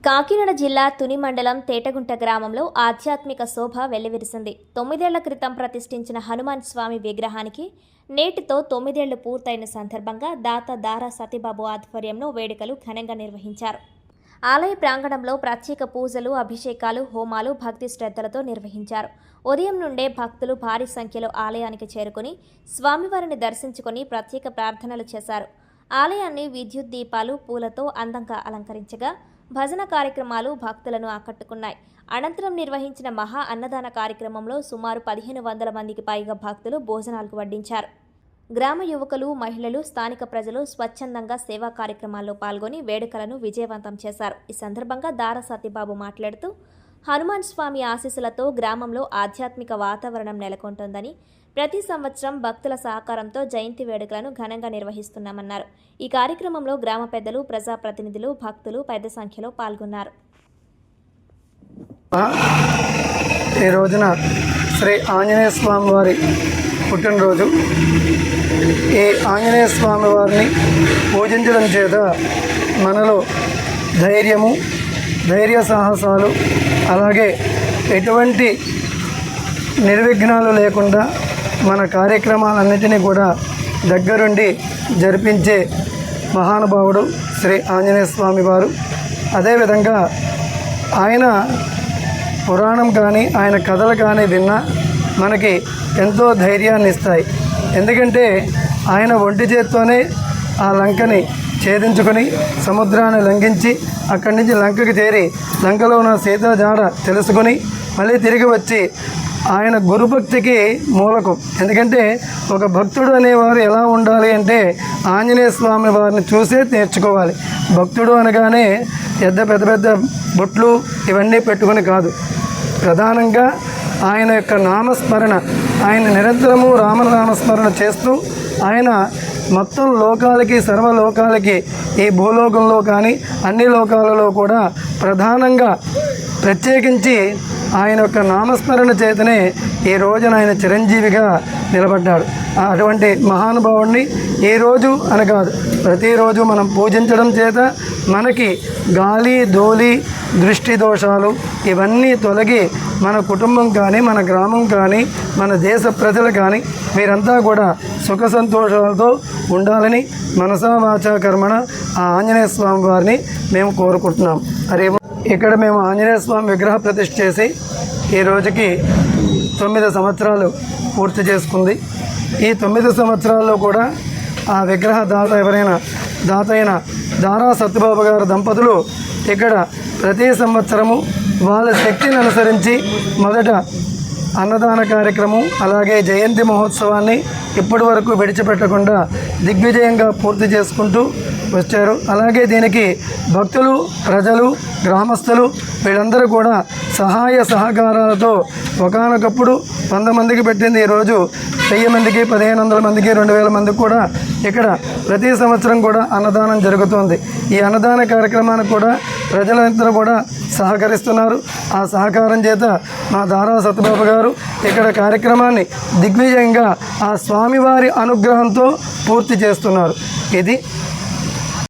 కాకినాడ జిల్లా తుని మండలం తేటగుంట గ్రామంలో ఆధ్యాత్మిక శోభ వెల్లివిరిసింది. 9 ఏళ్ల క్రితం ప్రతిష్ఠించిన హనుమాన్ స్వామి విగ్రహానికి నేటితో 9 ఏళ్లు పూర్తయిన సందర్భంగా దాత దారా సతీబాబు ఆధ్వర్యంలో వేడుకలు ఘనంగా నిర్వహించారు. ఆలయ ప్రాంగణంలో ప్రత్యేక పూజలు, అభిషేకాలు, హోమాలు భక్తి శ్రద్ధలతో నిర్వహించారు. ఉదయం నుండే భక్తులు భారీ సంఖ్యలో ఆలయానికి చేరుకుని స్వామివారిని దర్శించుకుని ప్రత్యేక ప్రార్థనలు చేశారు. ఆలయాన్ని విద్యుత్ దీపాలు, పూలతో అందంగా అలంకరించగా భజన కార్యక్రమాలు భక్తులను ఆకట్టుకున్నాయి. అనంతరం నిర్వహించిన మహా అన్నదాన కార్యక్రమంలో సుమారు 1500 మందికి పైగా భక్తులు భోజనాలకు వడ్డించారు. గ్రామ యువకులు, మహిళలు, స్థానిక ప్రజలు స్వచ్ఛందంగా సేవా కార్యక్రమాల్లో పాల్గొని వేడుకలను విజయవంతం చేశారు. ఈ సందర్భంగా దారా సతీబాబు మాట్లాడుతూ, హనుమాన్ స్వామి ఆశీస్సులతో గ్రామంలో ఆధ్యాత్మిక వాతావరణం నెలకొంటోందని, ప్రతి సంవత్సరం భక్తుల సహకారంతో జయంతి వేడుకలను ఘనంగా నిర్వహిస్తున్నామన్నారు. ఈ కార్యక్రమంలో గ్రామ పెద్దలు, ప్రజాప్రతినిధులు, భక్తులు పెద్ద సంఖ్యలో పాల్గొన్నారు. ఈ రోజున శ్రీ ఆంజనేయ స్వామి వారి పుట్టినరోజు. ఈ ఆంజనేయ స్వామి వారిని పూజించడం చేత మనలో ధైర్యము, ధైర్య సాహసాలు, అలాగే ఎటువంటి నిర్విఘ్నాలు లేకుండా మన కార్యక్రమాలన్నింటినీ కూడా దగ్గరుండి జరిపించే మహానుభావుడు శ్రీ ఆంజనేయ స్వామి వారు. అదేవిధంగా ఆయన పురాణం కానీ, ఆయన కథలు కానీ విన్నా మనకి ఎంతో ధైర్యాన్ని ఇస్తాయి. ఎందుకంటే ఆయన ఒంటి చేత్తోనే ఆ లంకని ఛేదించుకొని సముద్రాన్ని లంఘించి అక్కడి నుంచి లంకకి చేరి లంకలో ఉన్న సీతా జాడ తెలుసుకొని మళ్ళీ తిరిగి వచ్చి ఆయన గురుభక్తికి మూలకం. ఎందుకంటే ఒక భక్తుడు అనేవారు ఎలా ఉండాలి అంటే ఆంజనేయ స్వామి వారిని చూసే నేర్చుకోవాలి. భక్తుడు అనగానే పెద్ద పెద్ద బొట్లు ఇవన్నీ పెట్టుకొని కాదు, ప్రధానంగా ఆయన యొక్క నామస్మరణ, ఆయన నిరంతరము రామనామస్మరణ చేస్తూ ఆయన మొత్తం లోకాలకి, సర్వలోకాలకి, ఈ భూలోకంలో కానీ అన్ని లోకాలలో కూడా ప్రధానంగా ప్రత్యేకించి ఆయన యొక్క నామస్మరణ చేతనే ఈ రోజున ఆయన చిరంజీవిగా నిలబడ్డాడు. అటువంటి మహానుభావుడిని ఈ రోజు అని కాదు, ప్రతిరోజు మనం పూజించడం చేత మనకి గాలి, ధూళి, దృష్టి దోషాలు ఇవన్నీ తొలగి మన కుటుంబం కానీ, మన గ్రామం కానీ, మన దేశ ప్రజలు కానీ మీరంతా కూడా సుఖ సంతోషాలతో ఉండాలని మనసా వాచా కర్మణ ఆ ఆంజనేయ స్వామి వారిని మేము కోరుకుంటున్నాం. అరే, ఇక్కడ మేము ఆంజనేయ స్వామి విగ్రహ ప్రతిష్ఠ చేసి ఈ రోజుకి 9 సంవత్సరాలు పూర్తి చేసుకుంది. ఈ 9 సంవత్సరాల్లో కూడా ఆ విగ్రహ దాత అయిన దారా సత్యబాబు గారు దంపతులు ఇక్కడ ప్రతి సంవత్సరము వాళ్ళ శక్తిని అనుసరించి మొదట అన్నదాన కార్యక్రమం, అలాగే జయంతి మహోత్సవాన్ని ఇప్పటి వరకు విడిచిపెట్టకుండా దిగ్విజయంగా పూర్తి చేసుకుంటూ వచ్చారు. అలాగే దీనికి భక్తులు, ప్రజలు, గ్రామస్తులు వీళ్ళందరూ కూడా సహాయ సహకారాలతో ఒకానొకప్పుడు 100 మందికి పెట్టింది ఈరోజు 1000 మందికి, 1500 మందికి, 2000 మందికి కూడా ఇక్కడ ప్రతి సంవత్సరం కూడా అన్నదానం జరుగుతుంది. ఈ అన్నదాన కార్యక్రమానికి కూడా ప్రజలందరూ కూడా సహకరిస్తున్నారు. ఆ సహకారం చేత మా దారా సత్యబాబు గారు ఇక్కడ కార్యక్రమాన్ని దిగ్విజయంగా ఆ స్వామివారి అనుగ్రహంతో పూర్తి చేస్తున్నారు. ఇది